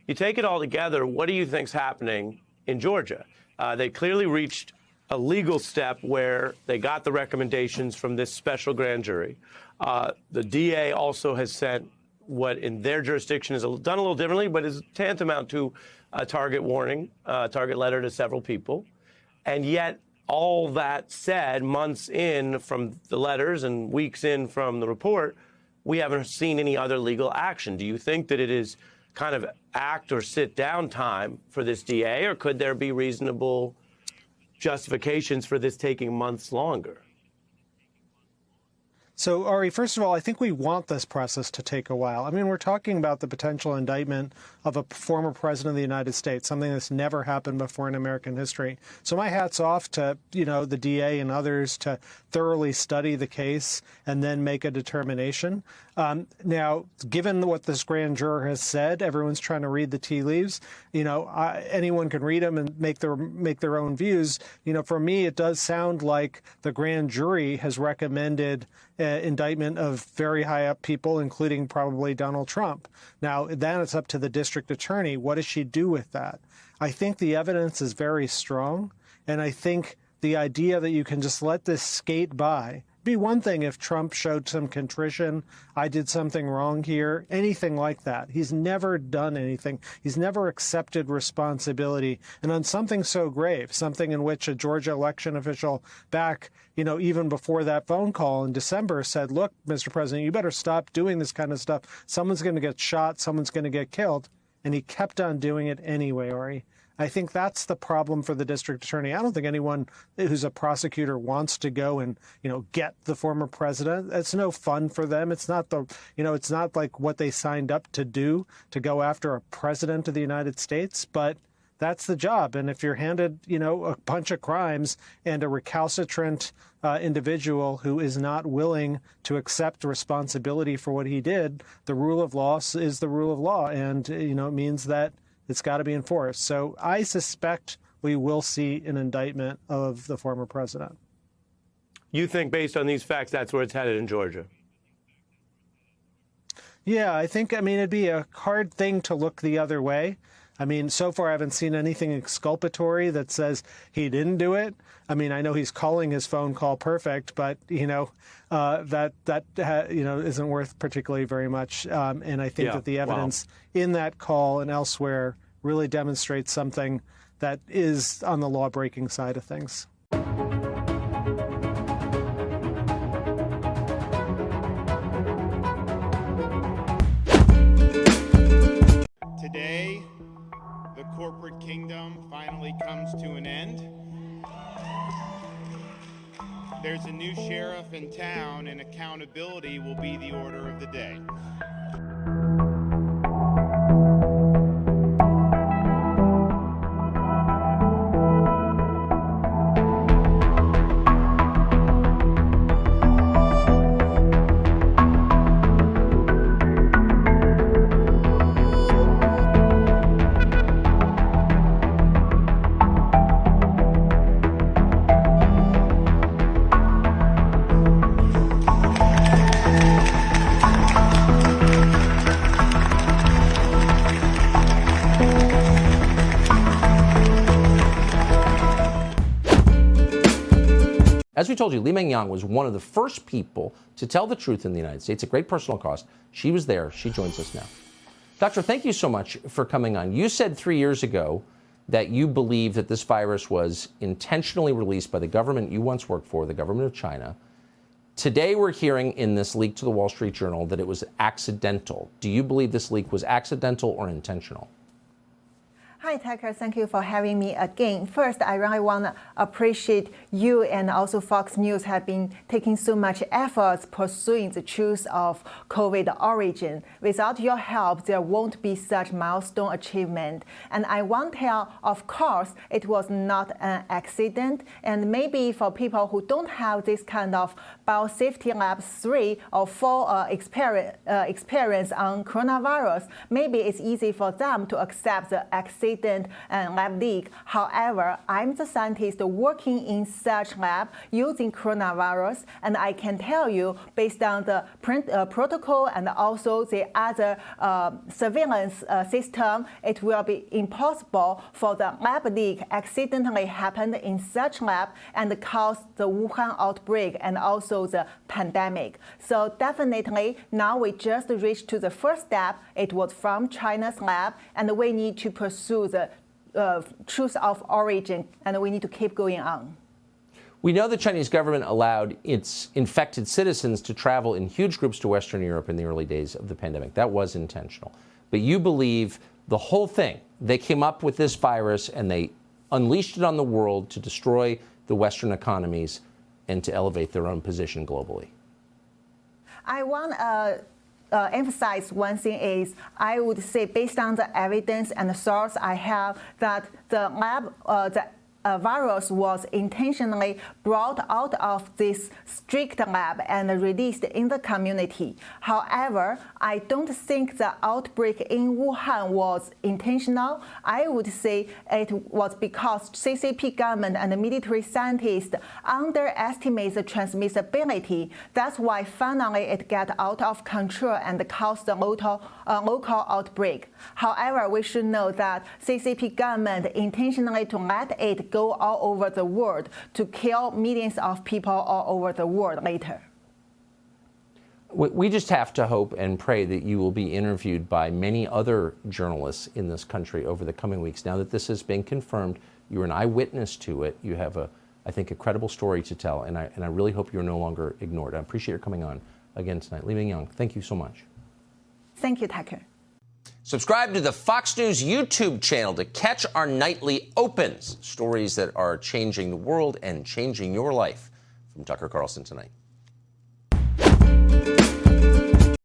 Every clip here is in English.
You take it all together, what do you think's happening in Georgia? They clearly reached a legal step where they got the recommendations from this special grand jury. The DA also has sent what in their jurisdiction is done a little differently, but is tantamount to a target warning, target letter to several people. And yet, all that said, months in from the letters and weeks in from the report, we haven't seen any other legal action. Do you think that it is kind of act or sit down time for this DA, or could there be reasonable justifications for this taking months longer? So, Ari, first of all, I think we want this process to take a while. I mean, we're talking about the potential indictment of a former president of the United States, something that's never happened before in American history. So my hat's off to, the DA and others to thoroughly study the case and then make a determination. Now, given what this grand juror has said, everyone's trying to read the tea leaves. Anyone can read them and make their own views. For me, it does sound like the grand jury has recommended indictment of very high up people, including probably Donald Trump. Now, then it's up to the district attorney. What does she do with that? I think the evidence is very strong, and I think the idea that you can just let this skate by. Be one thing if Trump showed some contrition, I did something wrong here, anything like that. He's never done anything. He's never accepted responsibility. And on something so grave, something in which a Georgia election official back, even before that phone call in December said, look, Mr. President, you better stop doing this kind of stuff. Someone's going to get shot. Someone's going to get killed. And he kept on doing it anyway, Ari. I think that's the problem for the district attorney. I don't think anyone who's a prosecutor wants to go and, get the former president. It's no fun for them. It's not it's not like what they signed up to do, to go after a president of the United States. But that's the job. And if you're handed, a bunch of crimes and a recalcitrant individual who is not willing to accept responsibility for what he did, the rule of law is the rule of law. And, it means that it's got to be enforced. So I suspect we will see an indictment of the former president. You think, based on these facts, that's where it's headed in Georgia? Yeah, it'd be a hard thing to look the other way. So far I haven't seen anything exculpatory that says he didn't do it. I know he's calling his phone call perfect, but, that isn't worth particularly very much. And I think that the evidence in that call and elsewhere really demonstrates something that is on the law-breaking side of things. Today, the corporate kingdom finally comes to an end. There's a new sheriff in town, and accountability will be the order of the day. As we told you, Li Mengyang was one of the first people to tell the truth in the United States at great personal cost. She was there. She joins us now. Doctor, thank you so much for coming on. You said 3 years ago that you believe that this virus was intentionally released by the government you once worked for, the government of China. Today, we're hearing in this leak to the Wall Street Journal that it was accidental. Do you believe this leak was accidental or intentional? Hi, Tucker. Thank you for having me again. First, I really want to appreciate you and also Fox News have been taking so much efforts pursuing the truth of COVID origin. Without your help, there won't be such milestone achievement. And I want to tell, of course, it was not an accident. And maybe for people who don't have this kind of Biosafety Lab 3 or 4 experience on coronavirus, maybe it's easy for them to accept the accident accident and lab leak. However, I'm the scientist working in such lab using coronavirus, and I can tell you, based on the protocol and also the other surveillance system, it will be impossible for the lab leak accidentally happen in such lab and cause the Wuhan outbreak and also the pandemic. So definitely now we just reached to the first step. It was from China's lab, and we need to pursue the truth of origin, and we need to keep going on. We know the Chinese government allowed its infected citizens to travel in huge groups to Western Europe in the early days of the pandemic. That was intentional. But you believe the whole thing, they came up with this virus and they unleashed it on the world to destroy the Western economies and to elevate their own position globally. I want to emphasize one thing is, I would say, based on the evidence and the source I have, that the virus was intentionally brought out of this strict lab and released in the community. However, I don't think the outbreak in Wuhan was intentional. I would say it was because CCP government and military scientists underestimate the transmissibility. That's why finally it got out of control and caused the local outbreak. However, we should know that CCP government intentionally to let it go all over the world to kill millions of people all over the world later. We just have to hope and pray that you will be interviewed by many other journalists in this country over the coming weeks. Now that this has been confirmed, you're an eyewitness to it. You have, I think, a credible story to tell, and I really hope you're no longer ignored. I appreciate your coming on again tonight. Li Mingyang, thank you so much. Thank you, Tucker. Subscribe to the Fox News YouTube channel to catch our nightly opens, stories that are changing the world and changing your life. From Tucker Carlson tonight.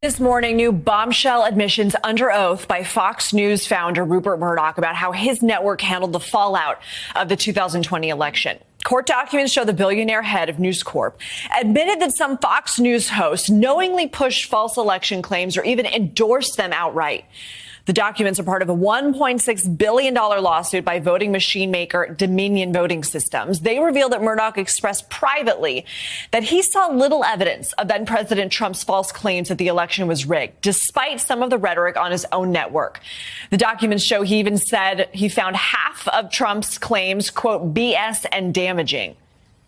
This morning, new bombshell admissions under oath by Fox News founder Rupert Murdoch about how his network handled the fallout of the 2020 election. Court documents show the billionaire head of News Corp admitted that some Fox News hosts knowingly pushed false election claims or even endorsed them outright. The documents are part of a $1.6 billion lawsuit by voting machine maker Dominion Voting Systems. They reveal that Murdoch expressed privately that he saw little evidence of then President Trump's false claims that the election was rigged, despite some of the rhetoric on his own network. The documents show he even said he found half of Trump's claims, quote, BS and damaging.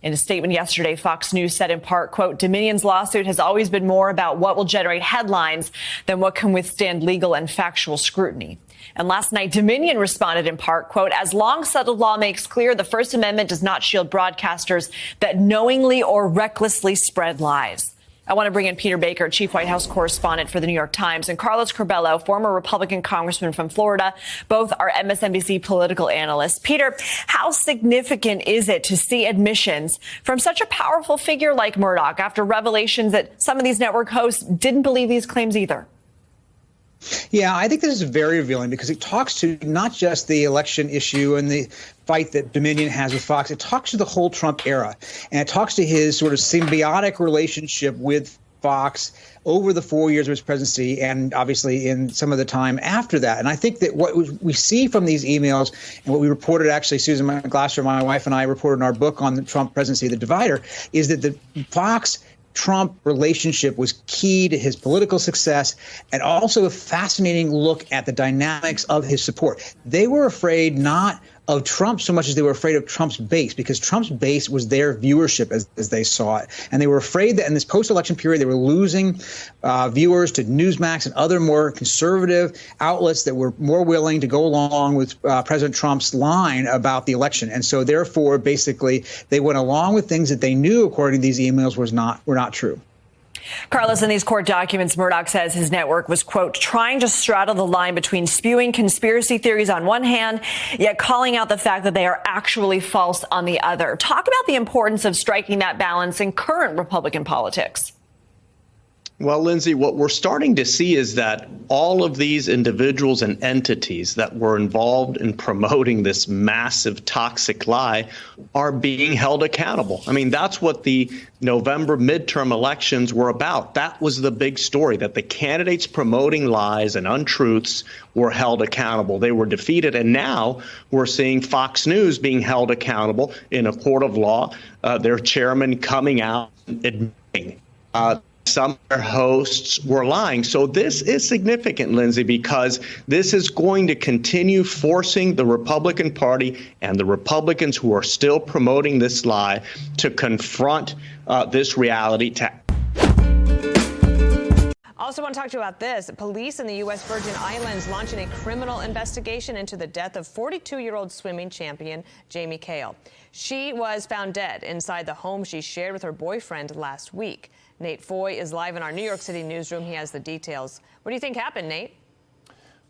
In a statement yesterday, Fox News said in part, quote, Dominion's lawsuit has always been more about what will generate headlines than what can withstand legal and factual scrutiny. And last night, Dominion responded in part, quote, as long-settled law makes clear, the First Amendment does not shield broadcasters that knowingly or recklessly spread lies. I want to bring in Peter Baker, chief White House correspondent for the New York Times, and Carlos Curbelo, former Republican congressman from Florida. Both are MSNBC political analysts. Peter, how significant is it to see admissions from such a powerful figure like Murdoch after revelations that some of these network hosts didn't believe these claims either? Yeah, I think this is very revealing because it talks to not just the election issue and the fight that Dominion has with Fox. It talks to the whole Trump era, and it talks to his sort of symbiotic relationship with Fox over the 4 years of his presidency and obviously in some of the time after that. And I think that what we see from these emails and what we reported, actually, Susan Glasser, my wife, and I reported in our book on the Trump presidency, The Divider, is that the Fox-Trump relationship was key to his political success and also a fascinating look at the dynamics of his support. They were afraid not of Trump so much as they were afraid of Trump's base, because Trump's base was their viewership as they saw it. And they were afraid that in this post-election period, they were losing viewers to Newsmax and other more conservative outlets that were more willing to go along with President Trump's line about the election. And so therefore, basically, they went along with things that they knew, according to these emails, were not true. Carlos, in these court documents, Murdoch says his network was, quote, trying to straddle the line between spewing conspiracy theories on one hand, yet calling out the fact that they are actually false on the other. Talk about the importance of striking that balance in current Republican politics. Well, Lindsay, what we're starting to see is that all of these individuals and entities that were involved in promoting this massive toxic lie are being held accountable. I mean, that's what the November midterm elections were about. That was the big story, that the candidates promoting lies and untruths were held accountable. They were defeated. And now we're seeing Fox News being held accountable in a court of law, their chairman coming out admitting some of their hosts were lying. So this is significant, Lindsay, because this is going to continue forcing the Republican Party and the Republicans who are still promoting this lie to confront this reality. Also want to talk to you about this. Police in the U.S. Virgin Islands launching a criminal investigation into the death of 42-year-old swimming champion Jamie Kale. She was found dead inside the home she shared with her boyfriend last week. Nate Foy is live in our New York City newsroom. He has the details. What do you think happened, Nate?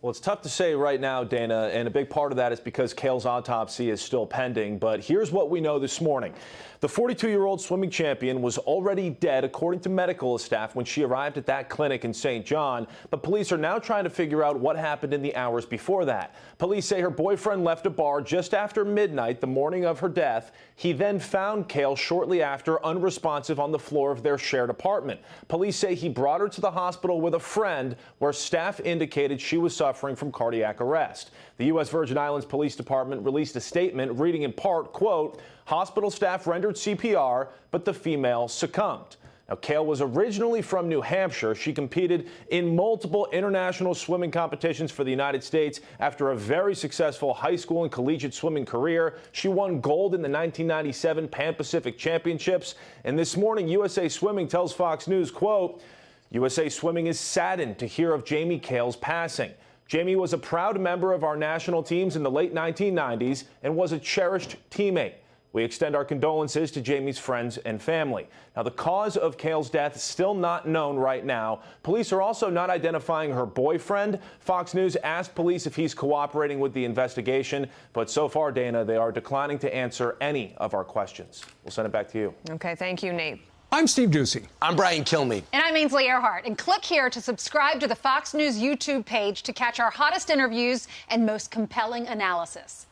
Well, it's tough to say right now, Dana, and a big part of that is because Kale's autopsy is still pending. But here's what we know this morning. The 42-year-old swimming champion was already dead, according to medical staff, when she arrived at that clinic in St. John. But police are now trying to figure out what happened in the hours before that. Police say her boyfriend left a bar just after midnight the morning of her death. He then found Kale shortly after, unresponsive on the floor of their shared apartment. Police say he brought her to the hospital with a friend, where staff indicated she was suffering from cardiac arrest. The U.S. Virgin Islands Police Department released a statement reading in part, quote, "Hospital staff rendered CPR, but the female succumbed." Now, Kale was originally from New Hampshire. She competed in multiple international swimming competitions for the United States. After a very successful high school and collegiate swimming career, she won gold in the 1997 Pan Pacific Championships. And this morning, USA Swimming tells Fox News, quote, "USA Swimming is saddened to hear of Jamie Kale's passing. Jamie was a proud member of our national teams in the late 1990s and was a cherished teammate. We extend our condolences to Jamie's friends and family." Now, the cause of Kale's death is still not known right now. Police are also not identifying her boyfriend. Fox News asked police if he's cooperating with the investigation, but so far, Dana, they are declining to answer any of our questions. We'll send it back to you. Okay, thank you, Nate. I'm Steve Ducey. I'm Brian Kilmeade. And I'm Ainsley Earhart. And click here to subscribe to the Fox News YouTube page to catch our hottest interviews and most compelling analysis.